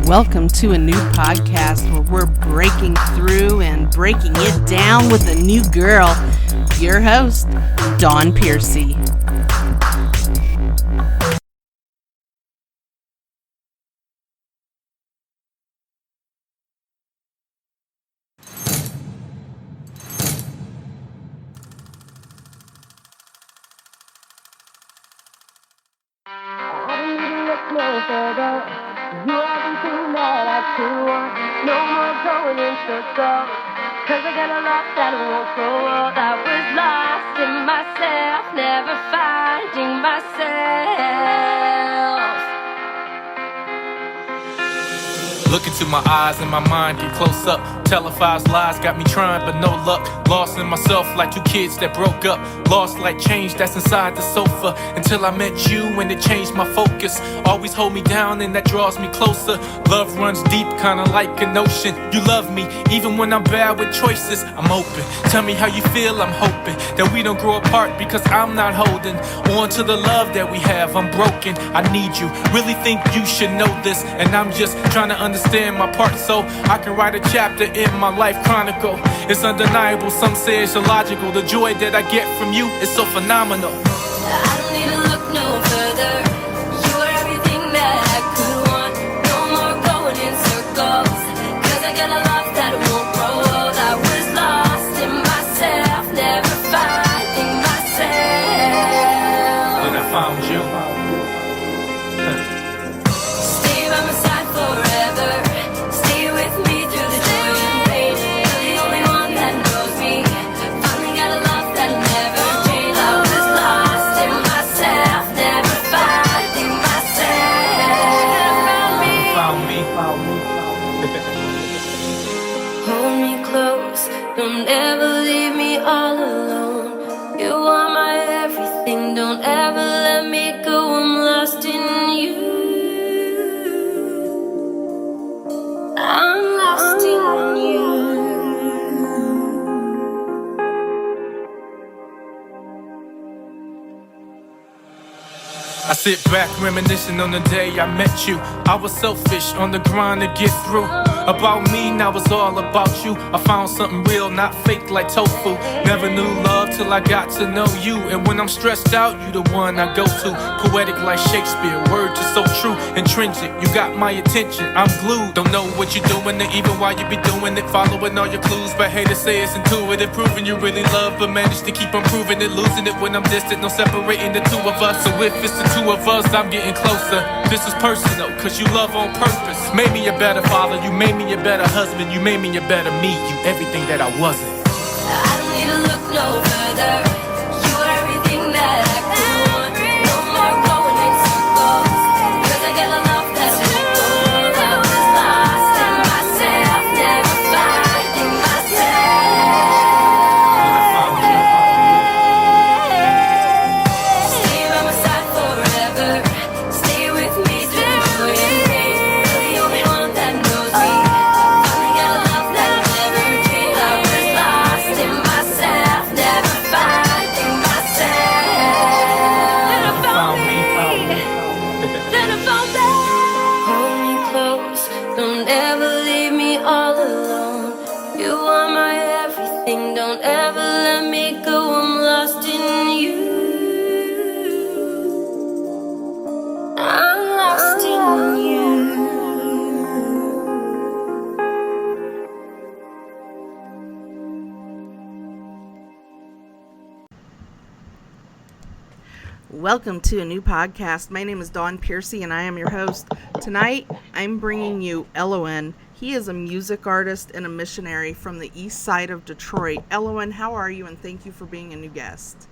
Welcome to a new podcast where we're breaking through and breaking it down with a new girl. Your host, Dawn Piercy. No further, you everything that I could want. No more going in circles, 'cause I got a lot that won't grow old. I was lost in myself, never finding myself. Look into my eyes and my mind get close up. Televised lies got me trying but no luck. Lost in myself like two kids that broke up. Lost like change that's inside the sofa. Until I met you and it changed my focus. Always hold me down and that draws me closer. Love runs deep kinda like an ocean. You love me even when I'm bad with choices. I'm open, tell me how you feel. I'm hoping that we don't grow apart because I'm not holding on to the love that we have. I'm broken, I need you, really think you should know this. And I'm just trying to understand my part so I can write a chapter in my life chronicle. It's undeniable, some say it's illogical. The joy that I get from you is so phenomenal. I don't need to look no further. You are everything that I could want. No more going in circles, 'cause I got a love that won't grow old. I was lost in myself, never finding myself. Then I found you. Stay by my side forever. Stay with me through the joy and pain. You're the only one that knows me. Finally got a love that never changed. I was lost in myself, never finding myself. Found me. Hold me close, don't ever leave me all alone. You are my everything, don't ever let me go. I'm lost in you. I'm lost in you. I sit back reminiscing on the day I met you. I was selfish on the grind to get through. About me, now it's all about you. I found something real, not fake like tofu. Never knew love till I got to know you. And when I'm stressed out, you the one I go to. Poetic like Shakespeare, word just so true. Intrinsic, you got my attention, I'm glued. Don't know what you're doing, or even why you be doing it. Following all your clues, but haters say it's intuitive. Proving you really love, but manage to keep on proving it. Losing it when I'm distant, no separating the two of us. So if it's the two of us, I'm getting closer. This is personal, 'cause you love on purpose. Made me a better father, you made me a better husband. You made me a better me, you everything that I wasn't. I don't need to look no further. You are everything that I could want. No more going in circles, 'cause I got a love that won't go on. I was lost in myself, never finding myself. Stay by my side forever. Stay with me through joy and pain. You're the only one that knows me. Finally got a love that never changed. I was lost in myself, never finding myself. Then I found me. Then I found me. Hold me close, don't ever leave me all alone. You are my everything, don't ever let me go. I'm lost in you. I'm lost in you. Welcome to a new podcast. My name is Dawn Piercy and I am your host. Tonight, I'm bringing you Elohin. He is a music artist and a missionary from the east side of Detroit. Elohin, how are you? And thank you for being a new guest.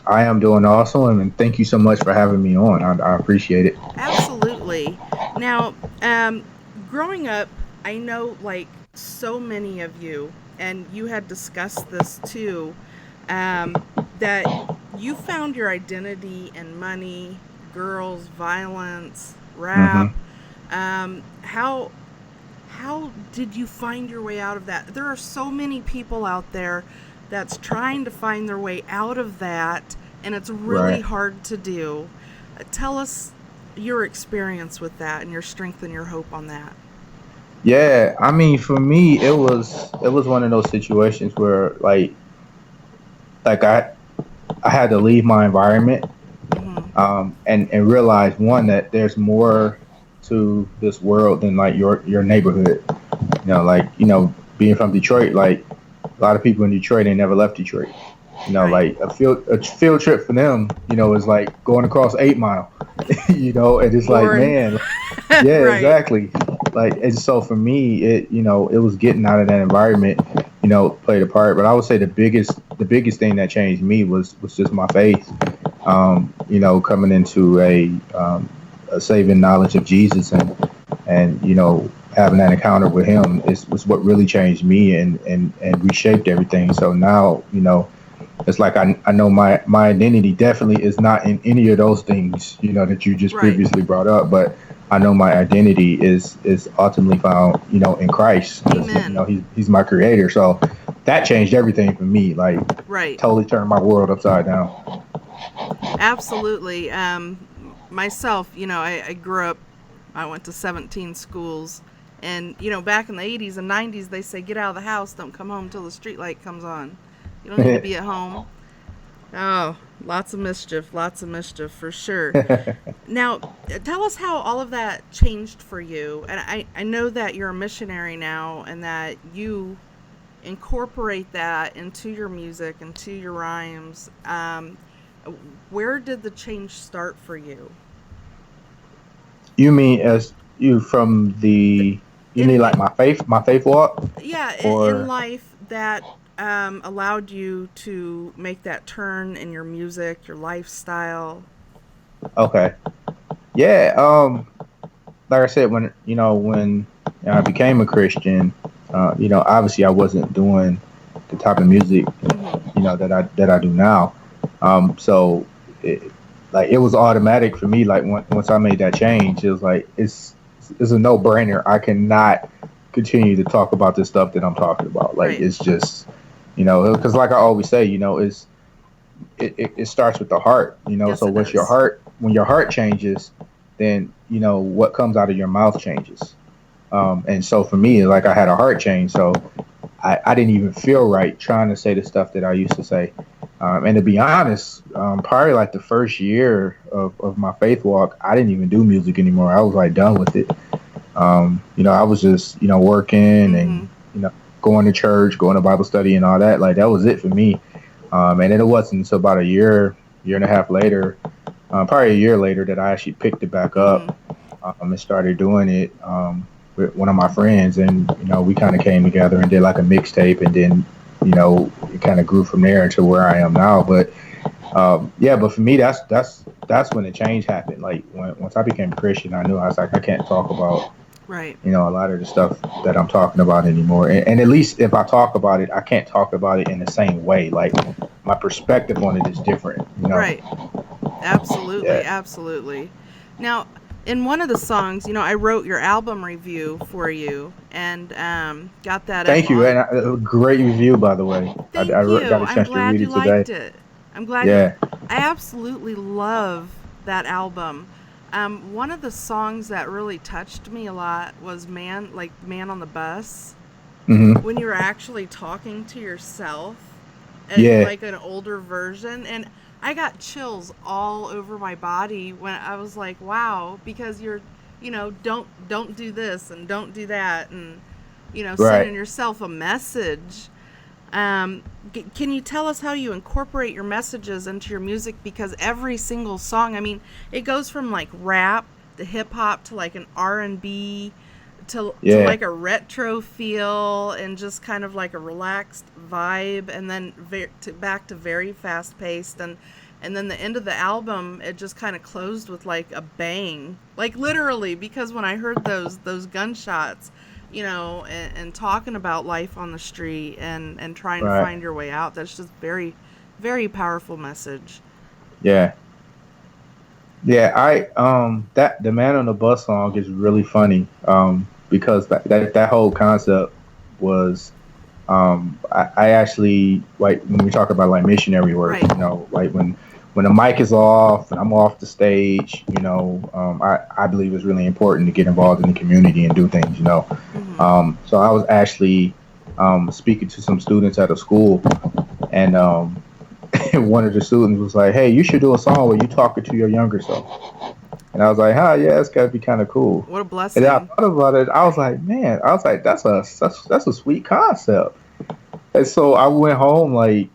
I am doing awesome, and thank you so much for having me on. I appreciate it. Absolutely. Now, growing up, I know like so many of you, and you had discussed this too, that you found your identity in money, girls, violence, rap. How did you find your way out of that? There are so many people out there that's trying to find their way out of that, and it's really hard to do. Tell us your experience with that and your strength and your hope on that. Yeah, I mean, for me, it was one of those situations where like I had to leave my environment, Mm-hmm. and realize one that there's more to this world than like your neighborhood. Being from Detroit, like a lot of people in Detroit, they never left Detroit. Right. Like a field trip for them, is like going across 8 Mile. And it's like, Lauren. man, yeah, Right. exactly. Like, and so for me, it was getting out of that environment, played a part. But I would say the biggest thing that changed me was just my faith. Coming into a saving knowledge of Jesus, and having that encounter with Him was what really changed me and reshaped everything. So now, it's like I know my identity definitely is not in any of those things, that you just Right. previously brought up, but I know my identity is ultimately found, in Christ, because Amen. he's my creator. So that changed everything for me. Like, Right. totally turned my world upside down. Absolutely. Myself, I grew up, I went to 17 schools. And, back in the 80s and 90s, they say, get out of the house, don't come home till the street light comes on. You don't need to be at home. Oh, lots of mischief for sure. Now, tell us how all of that changed for you. And I know that you're a missionary now and that you incorporate that into your music, into your rhymes. Where did the change start for you? You mean as you from The, the you in mean like my faith walk, Yeah, in or life that allowed you to make that turn in your music, your lifestyle. okay, yeah. Like I said, when I became a Christian, obviously I wasn't doing the type of music, Mm-hmm. that I do now. So it, like, it was automatic for me. Like, once I made that change, it was like it's a no brainer. I cannot continue to talk about this stuff that I'm talking about. Like, Right. it's just, because like I always say, it starts with the heart. Yes, So it what's your does. heart? When your heart changes, then what comes out of your mouth changes. And so for me, like, I had a heart change, so I didn't even feel right trying to say the stuff that I used to say. And to be honest, probably like the first year of my faith walk, I didn't even do music anymore. I was like done with it. I was just, working Mm-hmm. and, going to church, going to Bible study and all that. Like, that was it for me. And then it wasn't until about a year and a half later, probably a year later, that I actually picked it back Mm-hmm. up, and started doing it, with one of my friends. And, we kind of came together and did like a mixtape. And then, it kind of grew from there to where I am now. But yeah, but for me, that's when the change happened. Like, once I became a Christian, I knew, I was like, I can't talk about, Right. a lot of the stuff that I'm talking about anymore. And at least if I talk about it, I can't talk about it in the same way. Like, my perspective on it is different. Right. Absolutely. Yeah. Absolutely. Now, in one of the songs, I wrote your album review for you and got that up Thank you. on. And great review, by the way. Thank you. Got a I'm chance to glad read you it today. liked it. I'm glad you. Yeah. I absolutely love that album. One of the songs that really touched me a lot was Man on the Bus," Hmm. when you were actually talking to yourself, Yeah. like an older version. And I got chills all over my body when I was like, wow, because you're, don't do this and don't do that, and Right. sending yourself a message. Can you tell us how you incorporate your messages into your music? Because every single song, I mean, it goes from like rap to hip hop to like an R&B to Yeah. like a retro feel and just kind of like a relaxed vibe, and then back to very fast paced, and then the end of the album, it just kind of closed with like a bang, like literally, because when I heard those gunshots, and talking about life on the street and trying to Right. find your way out, that's just very, very powerful message. Yeah. Yeah. That the Man on the Bus song is really funny. Because that whole concept was, I actually, like, when we talk about like missionary work, Right. like when the mic is off and I'm off the stage, I believe it's really important to get involved in the community and do things. So I was actually speaking to some students at a school, and one of the students was like, "Hey, you should do a song where you talking to your younger self." And I was like, "Huh, yeah, it's gotta be kind of cool." What a And then I blessing. thought about it. I was like, "Man," I was like, "That's a sweet concept." And so I went home like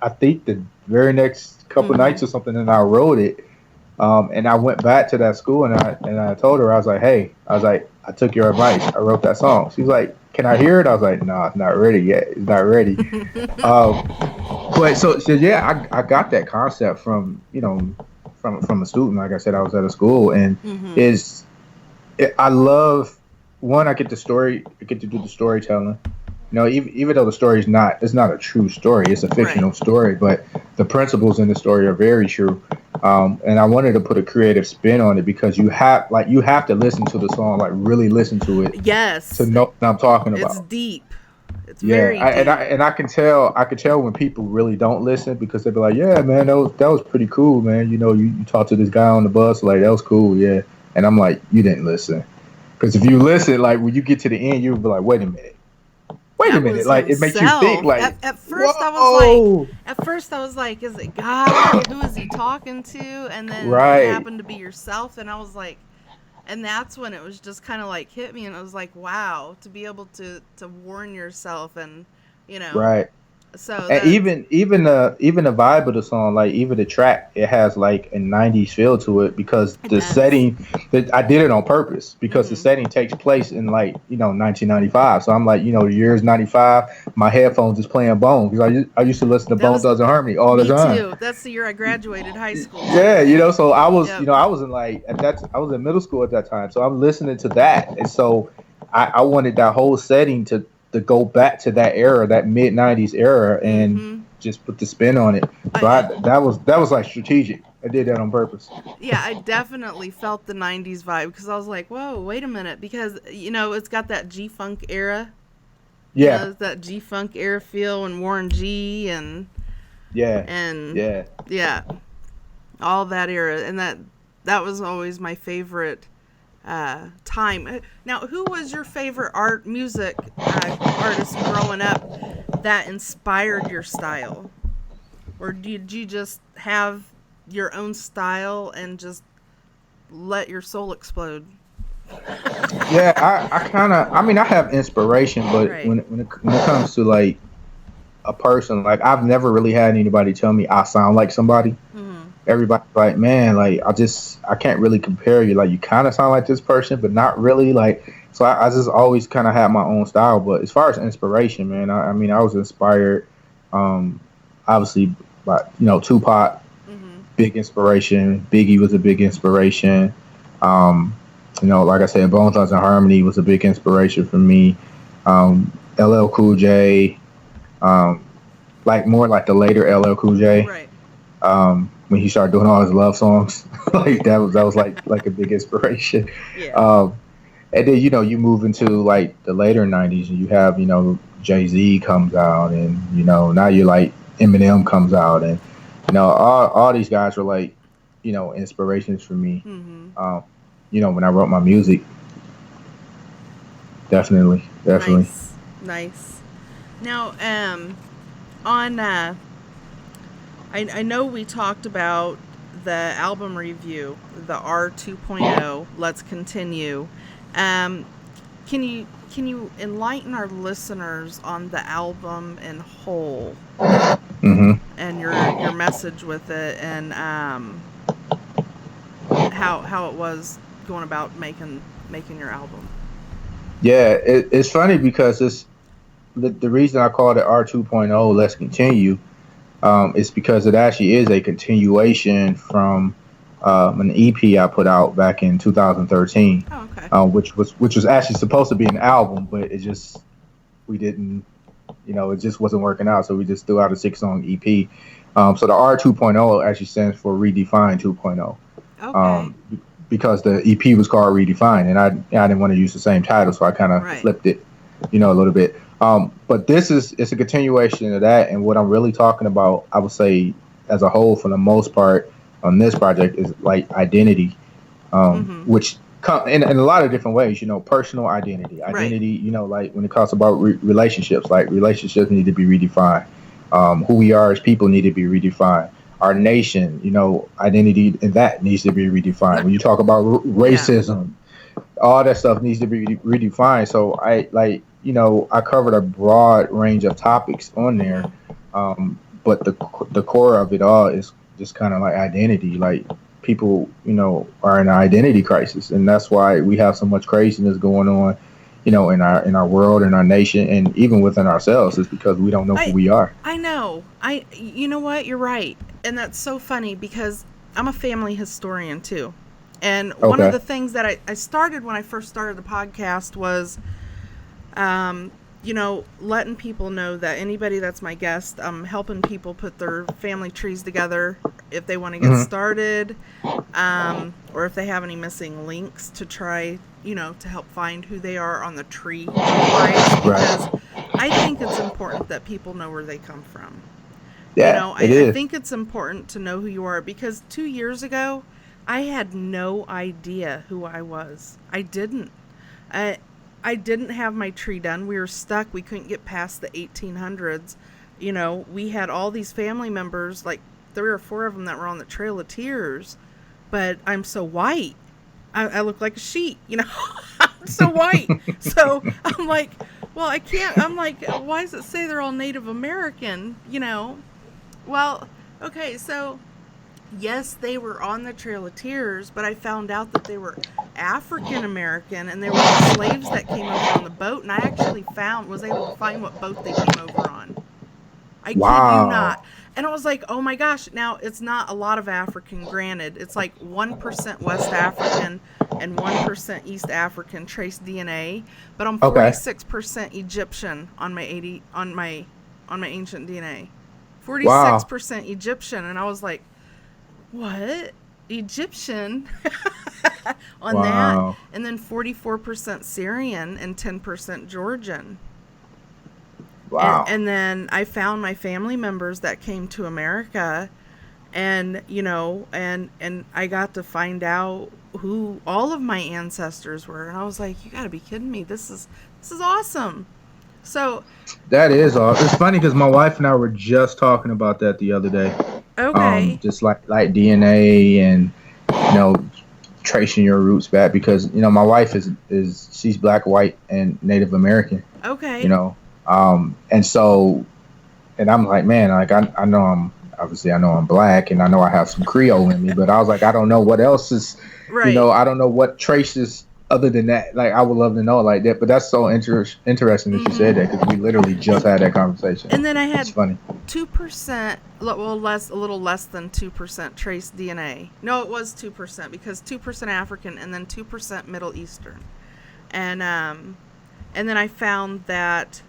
I think the very next couple Mm-hmm. nights or something, and I wrote it. And I went back to that school, and I told her, I was like, "Hey," I was like, "I took your advice. I wrote that song." She's like, "Can I hear it?" I was like, "No, it's not ready yet. It's not ready." Um, but so yeah, I got that concept from from a student. Like I said, I was at a school, and Mm-hmm. is I love one. I get to do the storytelling. Even though the story is not, it's not a true story. It's a Right. fictional story, but the principles in the story are very true. And I wanted to put a creative spin on it because you have to listen to the song, like really listen to it to Yes. know what I'm talking It's about. deep. It's Yeah, very deep. and I can tell when people really don't listen because they be like, "Yeah, man, that was pretty cool, man. You talked to this guy on the bus, like that was cool, yeah." And I'm like, "You didn't listen." Because if you listen, like when you get to the end, you'll be like, wait a That minute, was like it makes you think, himself. like, At first I was like whoa, is it God? Who is he talking to? And then it right, happened to be yourself and I was like, and that's when it was just kind of like hit me and I was like, wow, to be able to warn yourself and you know, right. so And that's even the vibe of the song, like even the track, it has like a '90s feel to it because it the does. setting that I did it on purpose because the Mhm. setting takes place in like 1995. So I'm like the year's '95. My headphones is playing Bone because I used to listen to That Bone was Thugs and Harmony all the me time. too. That's the year I graduated high school Yeah, too. so Yep. I was in like at that I was in middle school at that time, so I'm listening to that, and so I wanted that whole setting to go back to that era, that mid '90s era, and Mhm. just put the spin on it. So I that was like strategic. I did that on purpose. yeah, I definitely felt the 90s vibe because I was like, "Whoa, wait a minute," because it's got that G-funk era. Yeah, That G-funk era feel and Warren G yeah, and yeah. yeah, all that era and that was always my favorite time. Now, who was your favorite music artist growing up that inspired your style? Or did you just have your own style and just let your soul explode? Yeah, I kind of, I mean, I have inspiration, but Right. when it comes to like a person, like I've never really had anybody tell me I sound like somebody. Mm-hmm. Everybody's like, man, like I can't really compare you. Like you kind of sound like this person, but not really. Like so, I just always kind of had my own style. But as far as inspiration, man, I mean, I was inspired, um, obviously, by Tupac, Mm-hmm. big inspiration. Biggie was a big inspiration. Um, like I said, Bone Thugs and Harmony was a big inspiration for me. LL Cool J, um, like more like the later LL Cool J, Right. when he started doing all his love songs. Like that was like a big inspiration. Yeah. Um, and then you move into like the later '90s, and you have Jay Z comes out, and now you're like Eminem comes out, and all these guys were like inspirations for me. Mm-hmm. Um, when I wrote my music, definitely, definitely. Nice. Nice. Now, on I know we talked about the album review, the R 2.0. Let's continue. Um, can you enlighten our listeners on the album in whole Hmm. and your message with it and how it was going about making your album? Yeah, it's funny because the reason I called it R 2.0. Let's continue. It's because it actually is a continuation from an EP I put out back in 2013, Oh, okay. which was actually supposed to be an album, but we didn't, it just wasn't working out, so we just threw out a 6-song EP. So the R 2.0 actually stands for Redefine 2.0, Okay. um, because the EP was called Redefine, and I didn't want to use the same title, so I kind of Right. flipped it, a little bit. But it's a continuation of that, and what I'm really talking about, I would say, as a whole, for the most part, on this project is like identity, Mm-hmm. which in a lot of different ways. Personal identity, Right. like when it comes about relationships, like relationships need to be redefined. Who we are as people need to be redefined. Our nation, identity and that needs to be redefined. When you talk about Yeah. racism, all that stuff needs to be redefined. So I covered a broad range of topics on there, Mhm. but the core of it all is just kind of like identity. Like people, are in an identity crisis, and that's why we have so much craziness going on, in our world, in our nation, and even within ourselves. Is because we don't know who I we are. I know. You know what? You're right. And that's so funny because I'm a family historian too. And one of Okay. the things that I started when I first started the podcast was letting people know that anybody that's my guest, helping people put their family trees together if they want to get Hmm. started, or if they have any missing links to try, to help find who they are on the tree wise, because Right. I think it's important that people know where they come from. Yeah, it I is. think it's important to know who you are because 2 years ago, I had no idea who I was. I didn't. I, I didn't have my tree done. We were stuck. We couldn't get past the 1800s. We had all these family members, like 3 or 4 of them that were on the Trail of Tears, but I'm so white. I look like a sheet, I'm so white. So I'm like, well, I can't. I'm like, why does it say they're all Native American? Well, okay, so yes, they were on the Trail of Tears, but I found out that they were African American and they were the slaves that came over on the boat. And I actually was able to find what boat they came over on. I kid you not. Wow. And I was like, oh my gosh. Now, it's not a lot of African, granted. It's like 1% West African and 1% East African trace DNA, but I'm Okay. 46% Egyptian on my 80 on my ancient DNA. Wow. 46% Egyptian, and I was like, what? Egyptian on that, Wow. and then 44% Syrian and 10% Georgian. and Wow. and then I found my family members that came to America, and and I got to find out who all of my ancestors were, and I was like, you got to be kidding me. This is awesome. So, That is all. It's funny because my wife and I were just talking about that the other day. okay. Just like DNA and you know tracing your roots back because my wife is she's black, white, and Native American. You Okay. know, and so and I'm like, man, like I know I know I'm black and I know I have some Creole in me, but I was like, I don't know what else is, Right. I don't know what traces other than that. Like I would love to know like that, but that's so interesting that you said that because we literally just had that conversation. And then I It's had funny. 2%, well, a little less than 2% trace DNA. No, it was 2% because 2% African and then 2% Middle Eastern. And and then I found that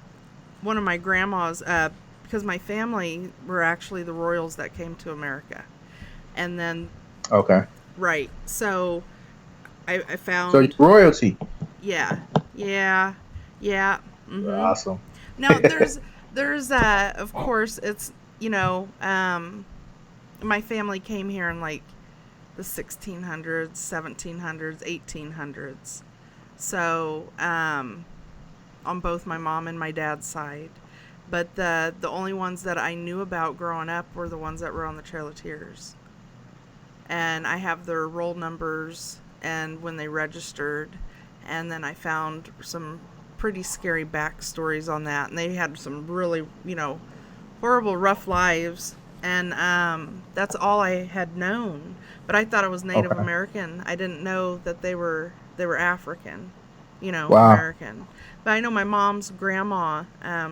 one of my grandmas, because my family were actually the royals that came to America. And then, Okay, right, so I so you're found, royalty. yeah, yeah, yeah. Mm-hmm. Awesome. Now there's of course it's my family came here in like the 1600s, 1700s, 1800s. So on both my mom and my dad's side. But the only ones that I knew about growing up were the ones that were on the Trail of Tears. And I have their roll numbers and when they registered. And then I found some pretty scary backstories on that. And they had some really, horrible, rough lives. And that's all I had known. But I thought it was Native Okay. American. I didn't know that they were African, Wow. American. But I know my mom's grandma.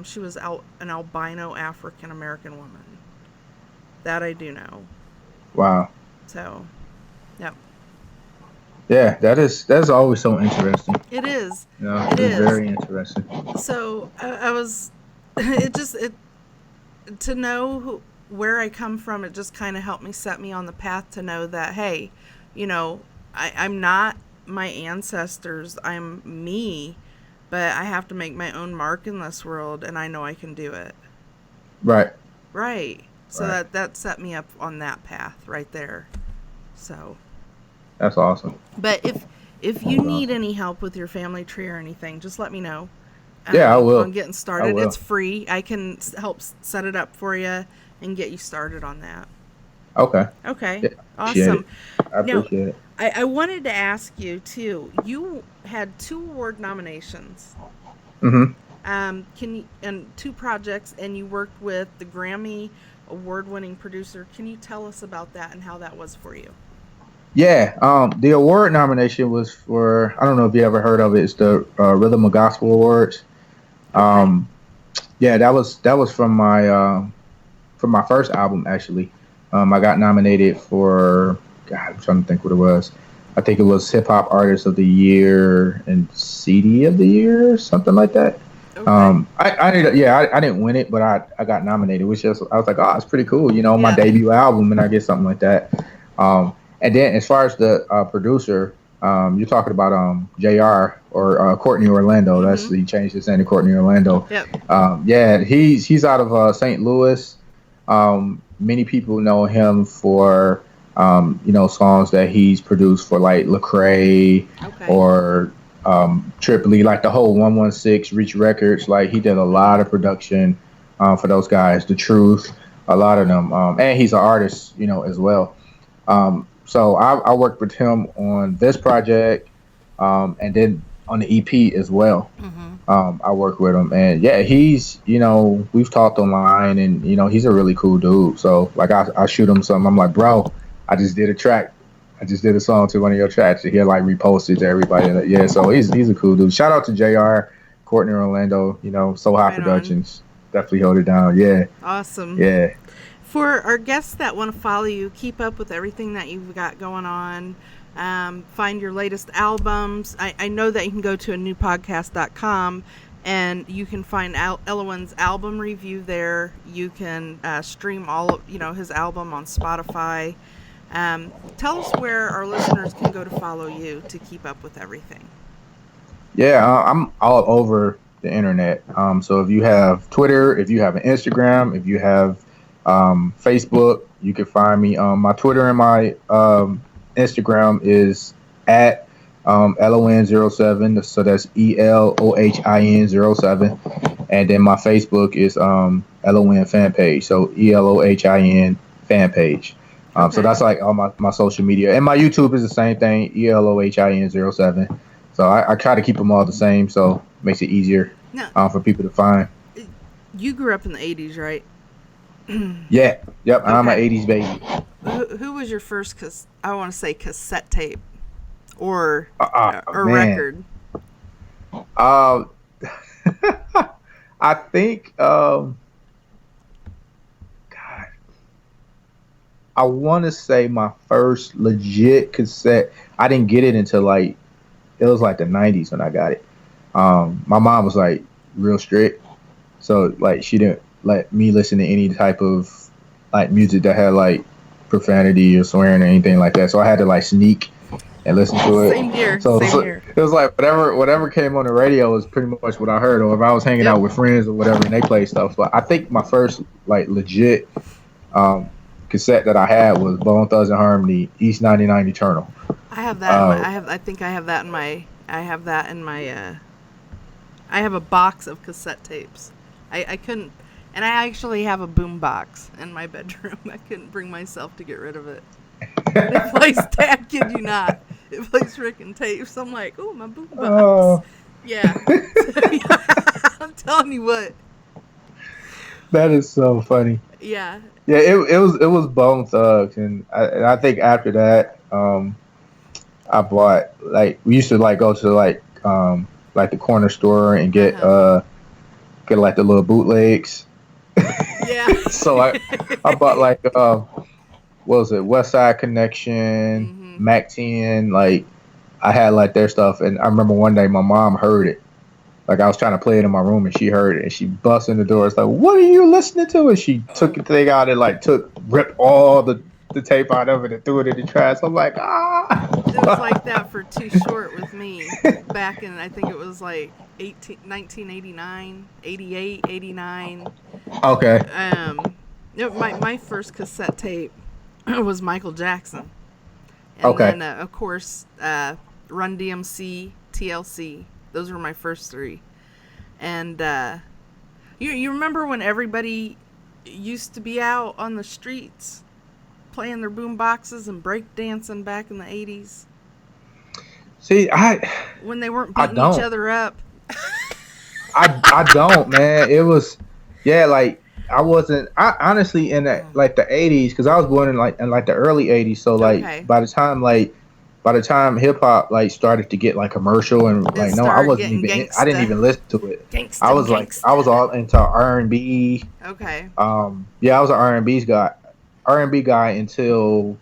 She was an albino African American woman. That I do know. Wow. So, yeah, Yeah, that's always so interesting. it is. It It's is. very interesting. So I was. It to know where I come from. It just kind of helped me set me on the path to know that hey, I'm not my ancestors. I'm me, but I have to make my own mark in this world, and I know I can do it. Right. Right. So Right. that set me up on that path right there. So, That's awesome. but if you need any help with your family tree or anything, just let me know. Yeah, I will. On getting started. will. It's free. I can help set it up for you and get you started on that. Okay. Okay. Yeah, Awesome. I Now, appreciate it. I wanted to ask you too. You had 2 award nominations. Mm-hmm. Can you, and 2 projects, and you worked with the Grammy award-winning producer. Can you tell us about that and how that was for you? Yeah. The award nomination was for, I don't know if you ever heard of it. It's the Rhythm of Gospel Awards. Okay. Yeah, that was from my first album actually. I got nominated for, God, I'm trying to think what it was. I think it was Hip Hop Artist of the Year and CD of the Year, something like that. Okay. I didn't win it, but I got nominated, which just I was like, oh, it's pretty cool, my Yeah. debut album, and I get something like that. And then as far as the producer, you're talking about Jr. or Courtney Orlando. That's Mm-hmm. he changed his name to Courtney Orlando. Yep. Yeah, he's out of St. Louis. Many people know him for songs that he's produced for like Lecrae Okay. or Tripoli, like the whole 116 Reach Records. Like he did a lot of production for those guys. The Truth, a lot of them, and he's an artist, as well. So I worked with him on this project, and then on the EP as well. Mm-hmm. I worked with him, and yeah, he's we've talked online, and he's a really cool dude. So like I shoot him something, I'm like, bro, I just did a track. I just did a song to one of your tracks. And he'll like repost it to everybody. Yeah, so he's a cool dude. Shout out to Jr. Courtney Orlando. So High Right on. Productions definitely hold it down. Yeah, Awesome. yeah. For our guests that want to follow you, keep up with everything that you've got going on, find your latest albums. I know that you can go to anewpodcast.com and you can find Elohin's album review there. You can stream all of his album on Spotify. Tell us where our listeners can go to follow you to keep up with everything. Yeah, I'm all over the internet. So if you have Twitter, if you have an Instagram, if you have Facebook, you can find me. My Twitter and my Instagram is at Elohin07. So that's ELOHIN07. And then my Facebook is Elohin fan page. So ELOHIN fan page. So that's like all my social media. And my YouTube is the same thing, ELOHIN07. So I try to keep them all the same, so it makes it easier Now, for people to find. you grew up in the 80s, right? Yeah, yep. I'm an Okay. 80s baby. Who was your first, I want to say cassette tape or Man. record? I think, God, I want to say my first legit cassette. I didn't get it until it was like the 90s when I got it. My mom was like real strict, so like she didn't let me listen to any type of like music that had like profanity or swearing or anything like that. So I had to like sneak and listen to it. Same here. So Same here. it was like whatever came on the radio was pretty much what I heard, or if I was hanging Yep. out with friends or whatever and they played stuff. But I think my first like legit cassette that I had was Bone Thugs and Harmony, East 99 Eternal. I have that. I think I have that in my. I have that in my. I have a box of cassette tapes. I couldn't, and I actually have a boom box in my bedroom. I couldn't bring myself to get rid of it. It plays Dad, kid you not. It plays Rick and tapes. I'm like, oh, my boom box. Oh. Yeah. I'm telling you what. That is so funny. Yeah. Yeah, it was Bone Thugs, and I think after that, I bought like we used to like go to like the corner store and get like the little bootlegs. Yeah. So I bought like what was it, West Side Connection, Mac 10, like I had like their stuff, and I remember one day my mom heard it. Like I was trying to play it in my room, and she heard it, and she bust in the door. It's like, "What are you listening to?" And she took the thing out and like ripped all the tape out of it and threw it in the trash. I'm like, ah. It was like that for Too Short with me back in, I think it was like 1989, 88, 89. Okay. My first cassette tape was Michael Jackson. And Okay. then, of course, Run DMC, TLC. Those were my first three. And you remember when everybody used to be out on the streets playing their boom boxes and break dancing back in the 80s? See, When they weren't I beating each don't. other up. I don't, man. It was, yeah, like I wasn't. I honestly in that like the '80s because I was born in the early '80s. So Okay. by the time hip hop like started to get like commercial and It like no, I started wasn't getting even. I didn't gangsta. even listen to it. Gangsta, I was all into R&B. Okay. Yeah, I was an R&B guy until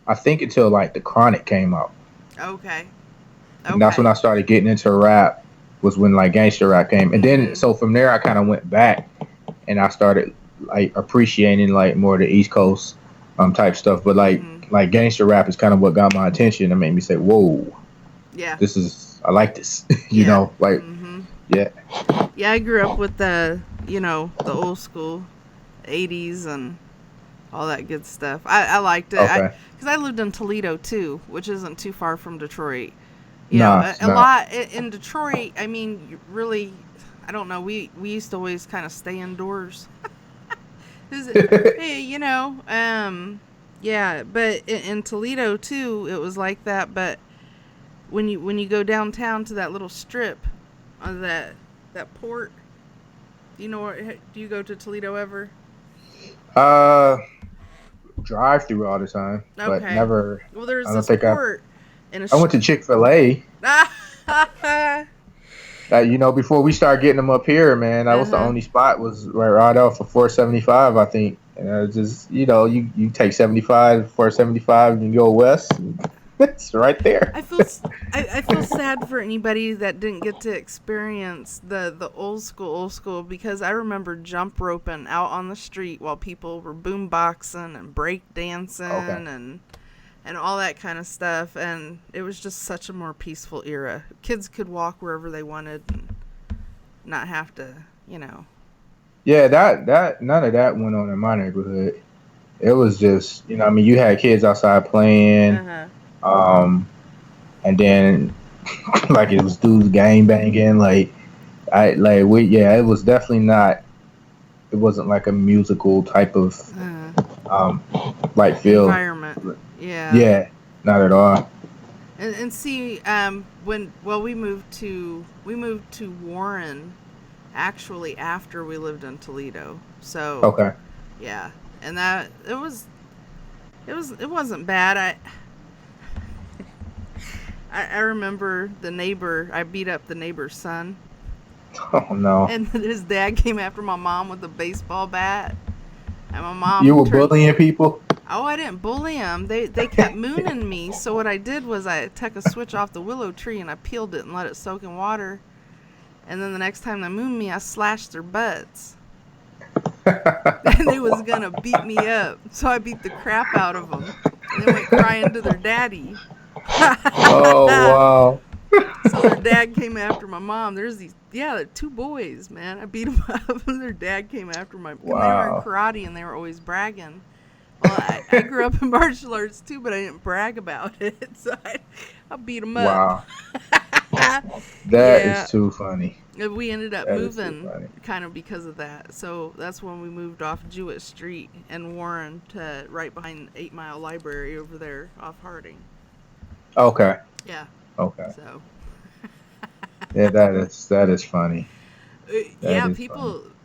like the Chronic came out. Okay. And that's when I started getting into rap. Was when like gangster rap came, and then so from there I kind of went back, and I started like appreciating like more of the East Coast type stuff. But like gangster rap is kind of what got my attention and made me say, "Whoa, Yeah. I like this." Yeah. Like yeah, Yeah, I grew up with the the old school 80s and all that good stuff. I liked it. okay, Because I lived in Toledo too, which isn't too far from Detroit. nah, it's A not. lot in Detroit. I mean, really, I don't know. We used to always kind of stay indoors. Hey, yeah. But in Toledo too, it was like that. But when you go downtown to that little strip, on that port, do you go to Toledo ever? Uh, drive through all the time, but Okay. never. Well, there's I don't this think port in a. I went to Chick-fil-A. Before we started getting them up here, man, that was the only spot was right off of 475, I think. And just you take 75, 475, and you go west. It's right there. I feel sad for anybody that didn't get to experience the old school because I remember jump roping out on the street while people were boomboxing and break dancing Okay. and all that kind of stuff, and it was just such a more peaceful era. Kids could walk wherever they wanted and not have to, Yeah, that none of that went on in my neighborhood. It was just, you had kids outside playing, um, and then like it was dudes gang banging, it was definitely not. It wasn't like a musical type of like feel. environment. Yeah. Yeah, not at all. And see, we moved to Warren, actually after we lived in Toledo. So Okay. yeah, and that it wasn't bad. I remember the neighbor. I beat up the neighbor's son, Oh no. and his dad came after my mom with a baseball bat, and my mom. You were bullying people? Oh, I didn't bully them. They kept mooning me. So what I did was I took a switch off the willow tree and I peeled it and let it soak in water. And then the next time they mooned me, I slashed their butts. And they was gonna beat me up. So I beat the crap out of them. And they went crying to their daddy. Oh wow. So their dad came after my mom. They're two boys, man. I beat them up. And their dad came after my. Wow. And they were in karate and they were always bragging. Well, I grew up in martial arts too, but I didn't brag about it. So I beat them up. Wow. That is too funny. We ended up That moving kind of because of that. So that's when we moved off Jewett Street in Warren to right behind 8 Mile Library over there off Harding. Okay. Yeah. Okay. So. Yeah, that is funny.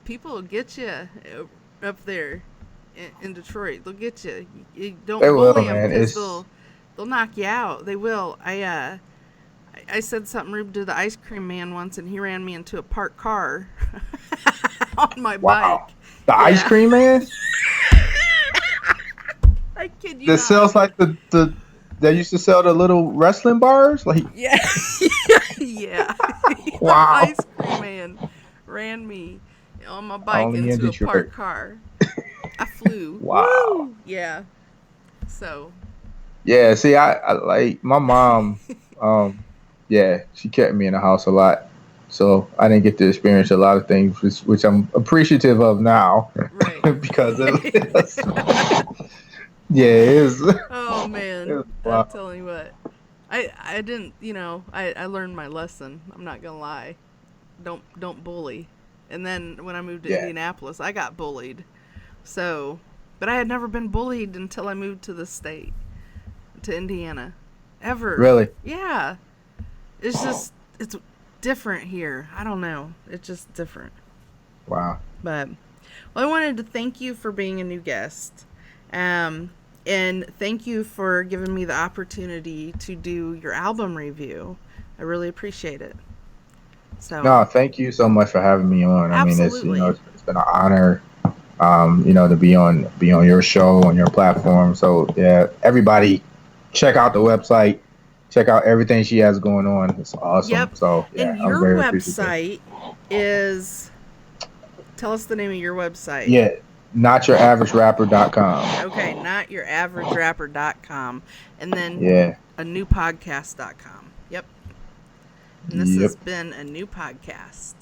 People will get you up there in Detroit. They'll get you. You don't They will, bully them man. because they'll knock you out. They will. I said something rude to the ice cream man once, and he ran me into a parked car on my Wow. bike. The ice cream man? I kid you That not. sells like the they used to sell the little wrestling bars? Like Yeah. Yeah. Wow. The ice cream man ran me on my bike Only in into a Detroit. parked car. I flew. Wow. Woo! Yeah. So. yeah, see I like my mom yeah, she kept me in the house a lot. So I didn't get to experience a lot of things which I'm appreciative of now. Right. Because yeah, it was Oh man, Wow. I'm telling you what. I didn't, I learned my lesson. I'm not gonna lie. Don't bully. And then when I moved to Yeah. Indianapolis, I got bullied. So, but I had never been bullied until I moved to the state, to Indiana, ever. Really? Yeah. It's different here. I don't know. It's just different. Wow. But, well, I wanted to thank you for being a new guest. And thank you for giving me the opportunity to do your album review. I really appreciate it. So, No, thank you so much for having me on. I mean, Absolutely. it's been an honor, to be on your show, on your platform. So yeah, everybody, check out the website, check out everything she has going on. It's awesome. Yep. So yeah, And I'm your very appreciative. website is, tell us the name of your website. Yeah, notyouraveragerapper.com. Okay, notyouraveragerapper.com. And then Yeah. a newpodcast.com. Yep. And this Yep. has been a new podcast.